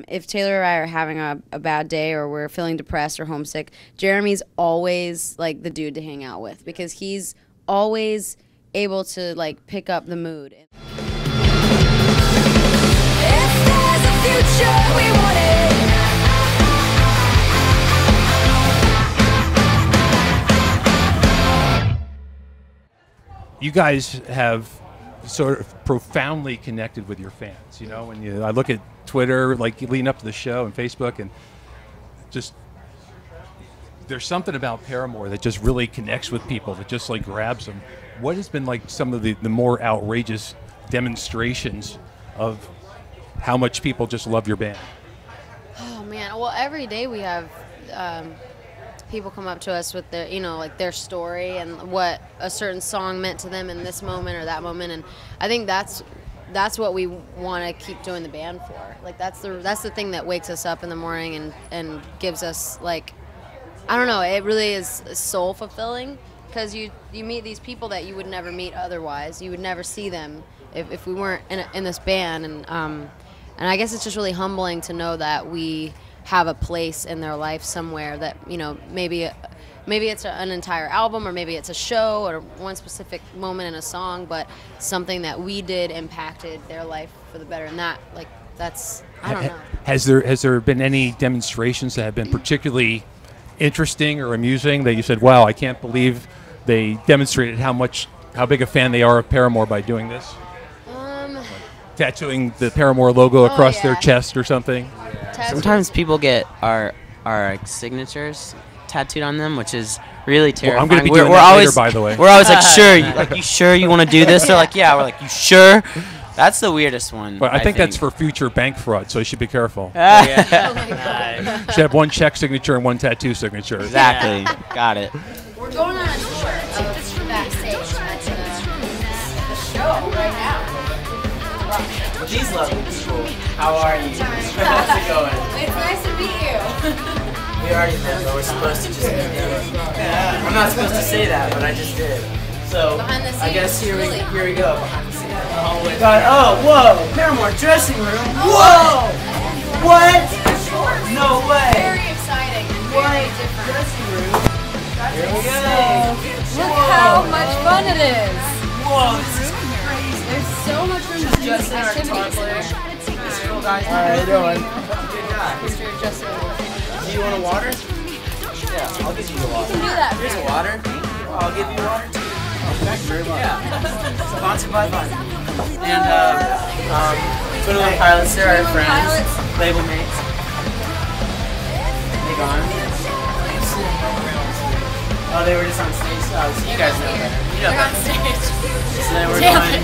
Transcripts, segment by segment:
if Taylor or I are having a bad day or we're feeling depressed or homesick, Jeremy's always like the dude to hang out with because he's always able to like pick up the mood. If there's a future, we want it. You guys have sort of profoundly connected with your fans, you know. When I look at Twitter, like leading up to the show, and Facebook, and just there's something about Paramore that just really connects with people, that just like grabs them. What has been like some of the more outrageous demonstrations of how much people just love your band? Oh man, well every day we have people come up to us with their, like their story and what a certain song meant to them in this moment or that moment, and I think that's what we want to keep doing the band for. Like that's the thing that wakes us up in the morning and gives us like, I don't know, it really is soul fulfilling because you meet these people that you would never meet otherwise. You would never see them if we weren't in this band, and I guess it's just really humbling to know that we have a place in their life somewhere that, maybe it's an entire album or maybe it's a show or one specific moment in a song, but something that we did impacted their life for the better. And that, like, that's, I don't know. Has there been any demonstrations that have been particularly interesting or amusing that you said, wow, I can't believe they demonstrated how big a fan they are of Paramore by doing this? Tattooing the Paramore logo across their chest or something? Sometimes people get our signatures tattooed on them, which is really terrifying. Well, I'm going to be doing that later, by the way. We're always like, sure, you sure you want to do this? They're like, yeah. We're like, you sure? That's the weirdest one. But I think that's for future bank fraud, so you should be careful. Oh my God. You should have one check signature and one tattoo signature. Exactly. Got it. We're going on a tour of backstage at the show right now. These lovely people, how are you? How's it going? It's nice to meet you. We already met, but we're supposed to just meet you. Yeah. I'm not supposed to say that, but I just did. So, Behind the scenes, I guess here we go. Behind the scenes. Oh, God, whoa! Paramore dressing room. Whoa! What? No way. Very exciting. Very different. Dressing room. Here we go. Look how much fun it is. Whoa, this is crazy. There's so much room to do activities here. How are you doing? Good guy. Mr. Justin. Do you want a water? Yeah, I'll give you the water. You can do that. Here's a water. I'll give you water too. Thank you very much. Yeah. Sponsored by Vine. And Twin Little Pilots, they're our friends. Label mates. They gone. Oh, they were just on stage. Oh, so you guys know better. You know They're on better. stage. So then we're Damn going.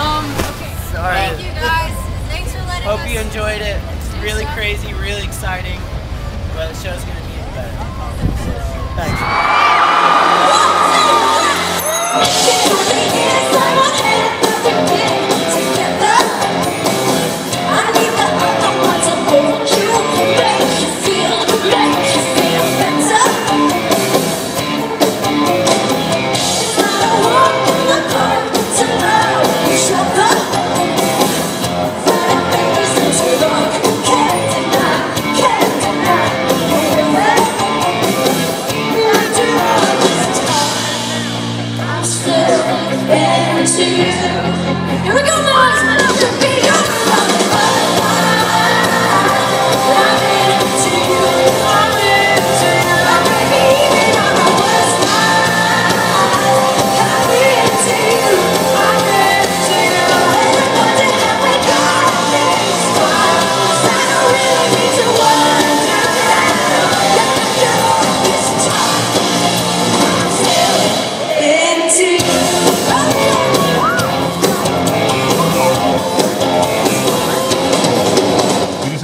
Okay. Sorry. Thank you guys. Thanks for letting us. Hope you enjoyed it. It's really crazy, really exciting. But the show's going to be even better. Thanks. Here we go, Mars!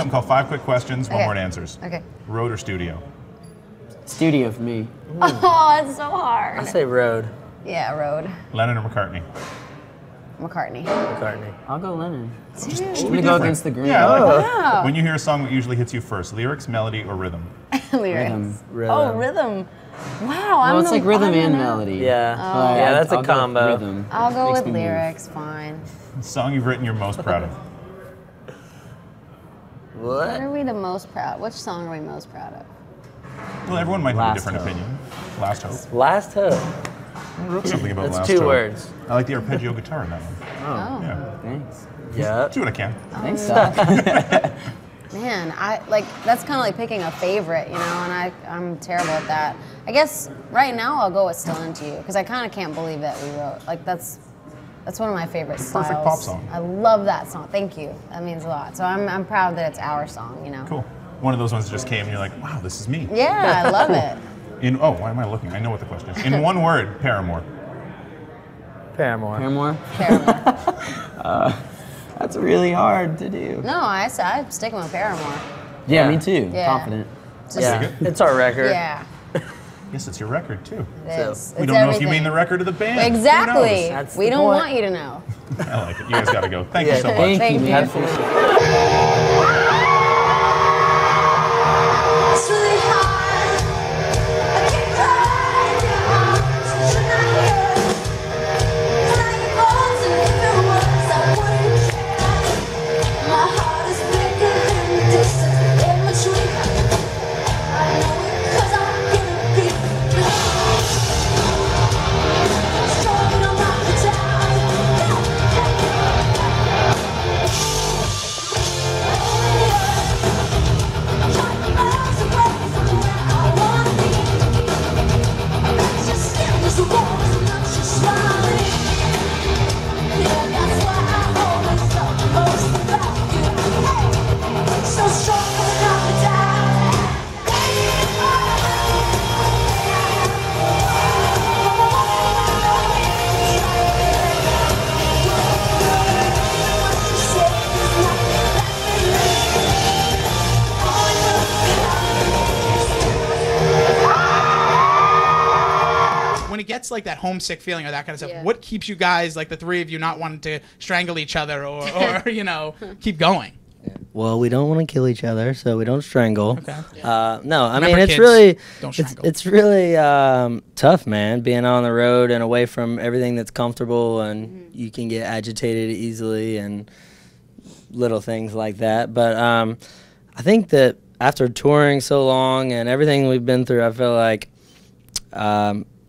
Called 5 quick questions, one word answers. Okay. Road or studio? Studio for me. Oh, it's so hard. I say road. Yeah, road. Lennon or McCartney? McCartney. McCartney. I'll go Lennon. I'm Dude. gonna go against the grain. Yeah, I like that. Wow. When you hear a song, what usually hits you first? Lyrics, melody, or rhythm? Lyrics. Rhythm. Oh, rhythm. Wow, Well, I'm it's like rhythm and melody. Yeah. But Yeah, that's a I'll go combo. Rhythm. I'll go Makes with me move. lyrics, fine. Song you've written you're most proud of? What What? are we the most proud? Which song are we most proud of? Well, everyone might have a Last different Hope. opinion. Last Hope. Last Hope. I wrote something about That's Last 2 Hope. words. I like the arpeggio guitar in that one. Oh. Yeah. Thanks. Yep. Do what I can. Thanks, Doc. Man, that's kind of like picking a favorite, you know, and I'm terrible at that. I guess right now I'll go with Still Into You because I kind of can't believe that we wrote like that's one of my favorite styles. Perfect pop song. I love that song. Thank you. That means a lot. So I'm proud that it's our song, you know. Cool. One of those ones that just came and you're like, wow, this is me. Yeah, I love it. Why am I looking? I know what the question is. In one word, Paramore. Paramore. Paramore? Paramore. That's really hard to do. No, I'm sticking with Paramore. Yeah, me too. Yeah. Confident. Just- Yeah, it's our record. Yeah, Yes, it's your record too. it is. We It's don't know if you everything. mean the record of the band. Who Exactly. knows? That's We the don't point. want you to know. I like it. You guys got to go. Thank you Yeah, so much. thank Thank you. you. Absolutely. It's really hard. I keep crying down. Should not hear. Tonight you're close and different words I wouldn't share. My heart is bigger than the distance in between. I know it 'cause I'm gonna be strong and I'll knock you down. So strong, I'll knock it When it gets like that homesick feeling or that kind of stuff, Yeah. what keeps you guys, like the three of you, not wanting to strangle each other or you know, keep going? Well, we don't want to kill each other, so we don't strangle. Okay. No, I Remember, mean it's kids, really don't strangle. it's really tough, man. Being on the road and away from everything that's comfortable, and you can get agitated easily and little things like that. But I think that after touring so long and everything we've been through, I feel like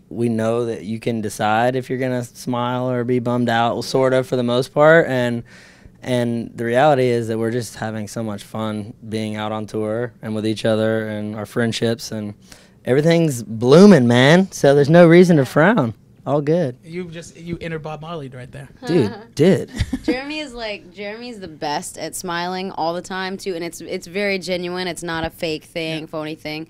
we know that you can decide if you're gonna smile or be bummed out, sort of, for the most part, and the reality is that we're just having so much fun being out on tour and with each other and our friendships, and everything's blooming, man. So there's no reason to frown. All good. You inner Bob Marley right there. Dude, did. Jeremy's the best at smiling all the time too, and it's very genuine. It's not a fake thing, phony thing.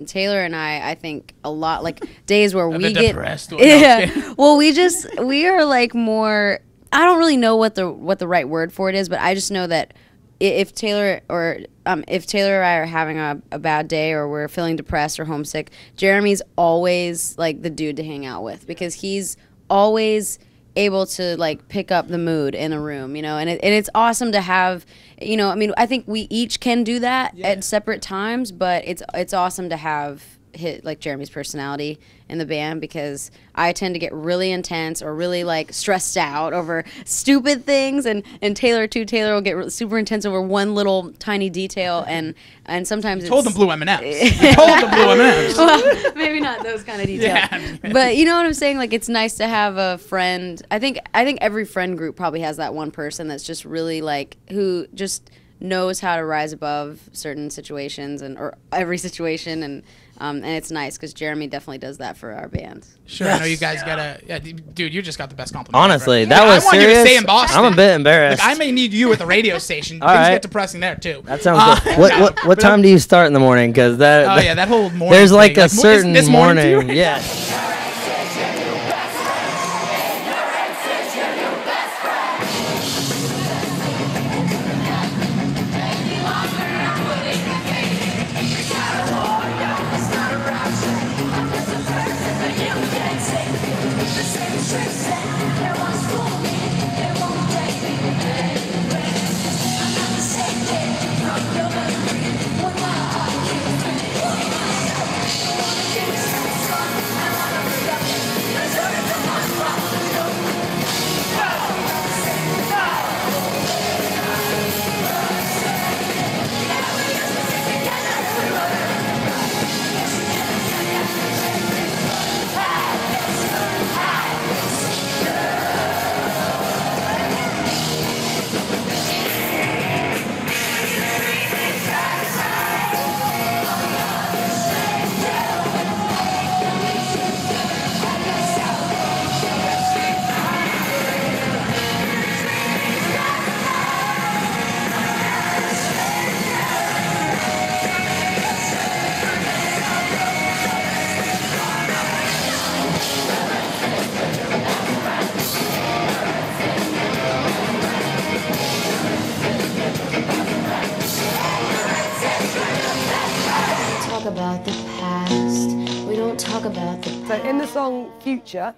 Taylor and I think a lot like days where we bit get depressed or yeah. Well, we are like more. I don't really know what the right word for it is, but I just know that if Taylor or I are having a bad day or we're feeling depressed or homesick, Jeremy's always like the dude to hang out with because he's always able to like pick up the mood in a room, you know, and it's awesome to have, you know, I mean, I think we each can do that at separate times, but it's awesome to have like Jeremy's personality in the band because I tend to get really intense or really like stressed out over stupid things, and Taylor will get super intense over one little tiny detail, and sometimes Told them blue M&Ms. You told them blue M&Ms. well, maybe not those kind of details. Yeah. But you know what I'm saying? Like it's nice to have a friend. I think every friend group probably has that one person that's just really like who just knows how to rise above certain situations or every situation, and it's nice because Jeremy definitely does that for our band. Sure, I know you guys dude, you just got the best compliment. Honestly, ever. that was I want serious. you to stay in Boston. I'm a bit embarrassed. Like, I may need you at the radio station. All Things right. get depressing there too. That sounds good. What time do you start in the morning? Because that whole morning. there's like thing. a certain this morning. morning. Yeah. talk about the past. We don't talk about the So in the song Future,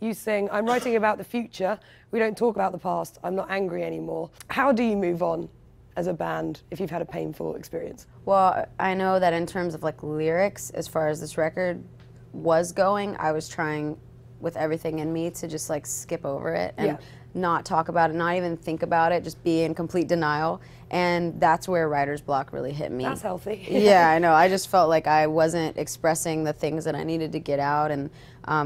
you sing, I'm writing about the future. We don't talk about the past. I'm not angry anymore. How do you move on as a band if you've had a painful experience? Well, I know that in terms of like lyrics, as far as this record was going, I was trying with everything in me to just like skip over it and not talk about it, not even think about it, just be in complete denial. And that's where writer's block really hit me. That's healthy. Yeah, I know. I just felt like I wasn't expressing the things that I needed to get out. And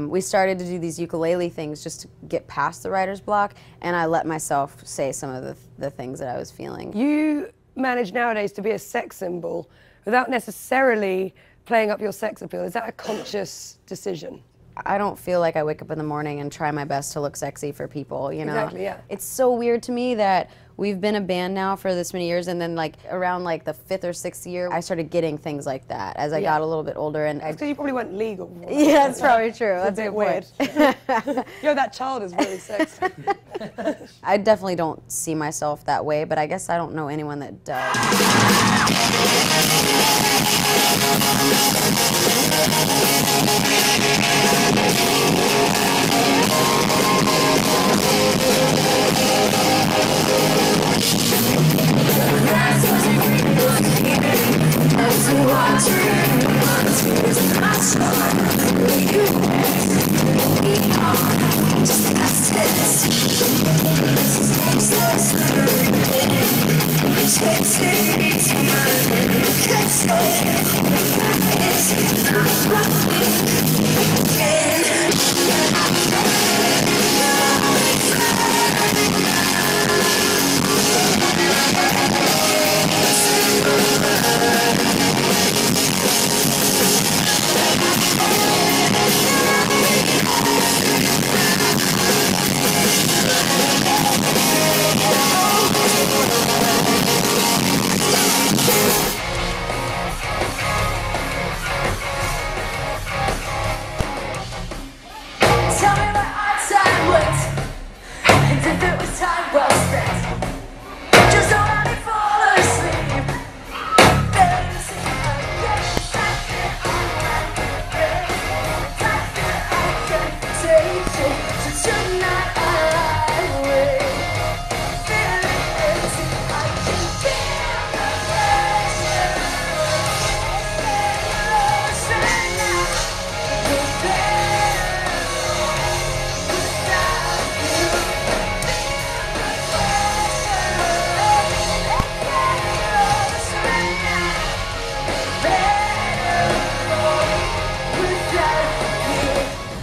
we started to do these ukulele things just to get past the writer's block. And I let myself say some of the things that I was feeling. You manage nowadays to be a sex symbol without necessarily playing up your sex appeal. Is that a conscious decision? I don't feel like I wake up in the morning and try my best to look sexy for people, you know? Exactly, yeah. It's so weird to me that we've been a band now for this many years, and then like around like the 5th or 6th year, I started getting things like that as I got a little bit older. And Because you probably weren't legal. Yeah, that's probably true. That's That's a bit weird. Yo, that child is really sexy. I definitely don't see myself that way, but I guess I don't know anyone that does.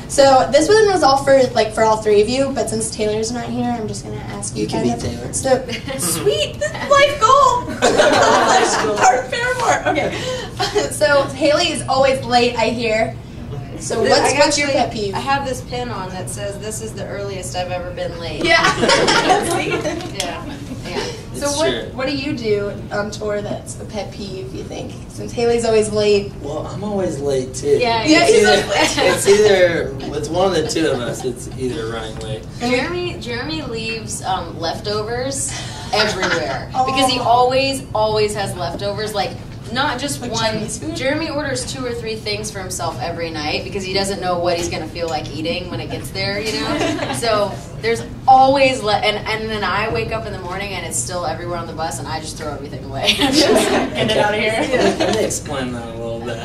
So this one was all for all three of you, but since Taylor's not here, I'm just gonna ask you. You can be Taylor. So sweet life goal. Part Paramore. Okay. So Haley is always late, I hear. So what's your pet peeve? I have this pin on that says this is the earliest I've ever been late. Yeah. Yeah. So what do you do on tour that's a pet peeve, you think? Since Haley's always late. Well, I'm always late too. Yeah, It's one of the two of us. It's either running late. Jeremy leaves leftovers everywhere because he always has leftovers. Like not just like one. Jeremy orders 2 or 3 things for himself every night because he doesn't know what he's gonna feel like eating when it gets there. You know. So there's always and then I wake up in the morning and it's still everywhere on the bus and I just throw everything away. Get it out of here. Let me explain that a little bit.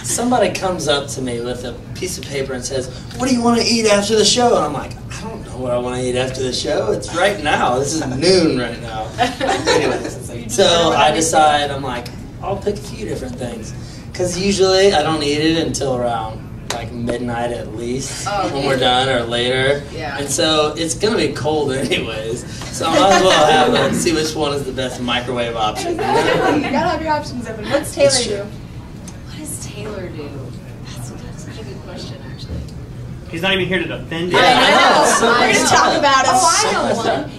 Somebody comes up to me with a piece of paper and says, "What do you want to eat after the show?" And I'm like, "I don't know what I want to eat after the show. It's right now. This is noon right now." Anyways, so I decide, I'm like, I'll pick a few different things. Because usually I don't eat it until around like midnight at least when we're done or later. Yeah. And so it's going to be cold anyways. So I might as well have it and see which one is the best microwave option. You gotta have your options open. What's Taylor do? What does Taylor do? That's such a good question, actually. He's not even here to defend it. I know. We're gonna talk about it. Oh, I know one.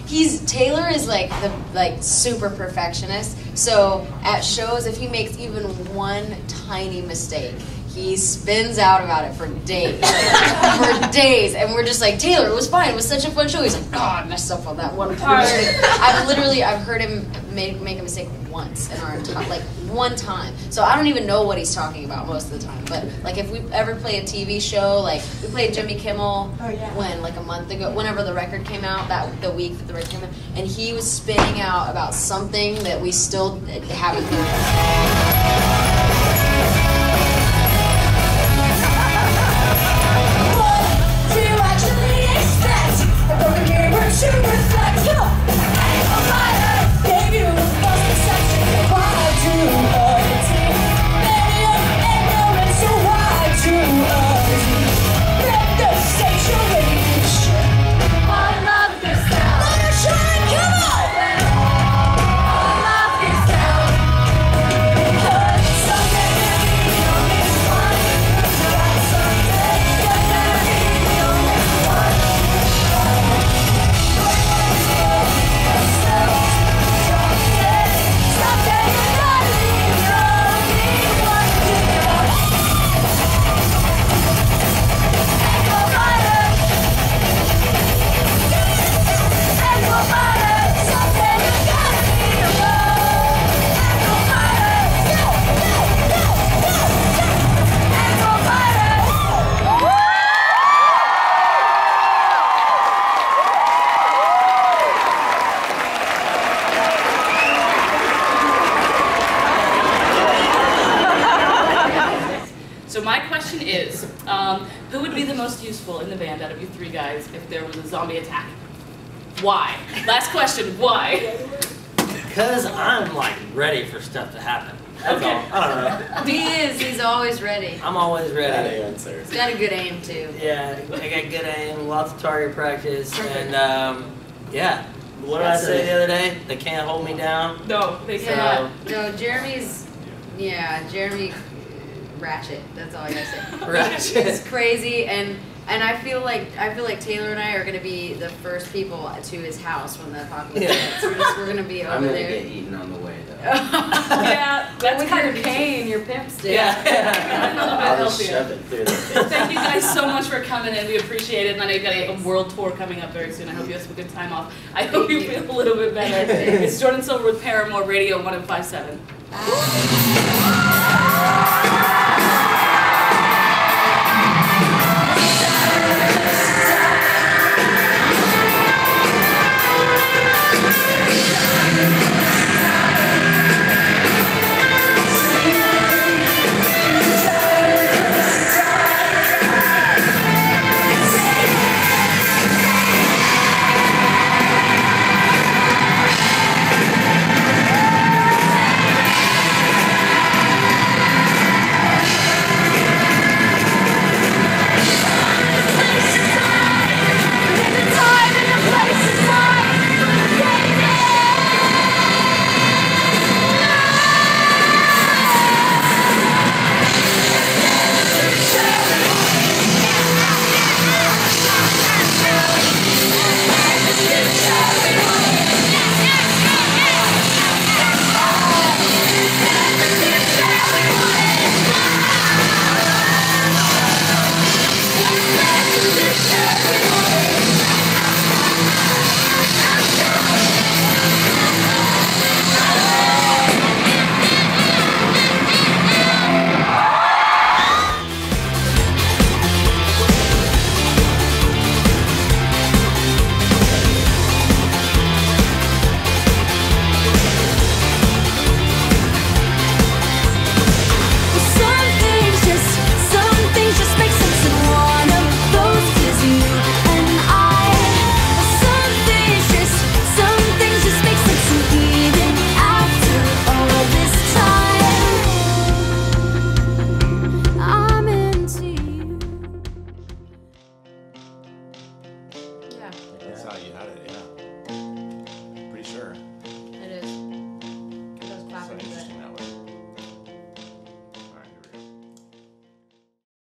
Taylor is like the super perfectionist. So at shows, if he makes even one tiny mistake, he spins out about it for days. For days. And we're just like, Taylor, it was fine. It was such a fun show. He's like, oh, I messed up on that one part. I've heard him make a mistake once in our entire, like, one time. So I don't even know what he's talking about most of the time. But, like, if we ever play a TV show, like, we played Jimmy Kimmel when, like, a month ago, whenever the record came out, the week that the record came out, and he was spinning out about something that we still haven't heard. Who would be the most useful in the band out of you three guys if there was a zombie attack? Why? Last question, why? Because I'm like ready for stuff to happen. That's all. I don't know. He's always ready. I'm always ready. He's got a good aim too. Yeah, I got good aim, lots of target practice, and yeah. What did I say the other day? They can't hold me down. No, they cannot. No, Jeremy ratchet. That's all I gotta say. Ratchet. It's crazy, and I feel like Taylor and I are gonna be the first people to his house when the apocalypse hits. We're gonna be over there. I'm gonna get eaten on the way though. Yeah, that's with your cane, your pimp stick. Yeah. I'll just shove it through the face. Thank you guys so much for coming in. We appreciate it. And I know you've got a world tour coming up very soon. I hope you have some good time off. I hope you feel a little bit better. It's Jordan Silver with Paramore Radio 1057. That's how you had it, yeah.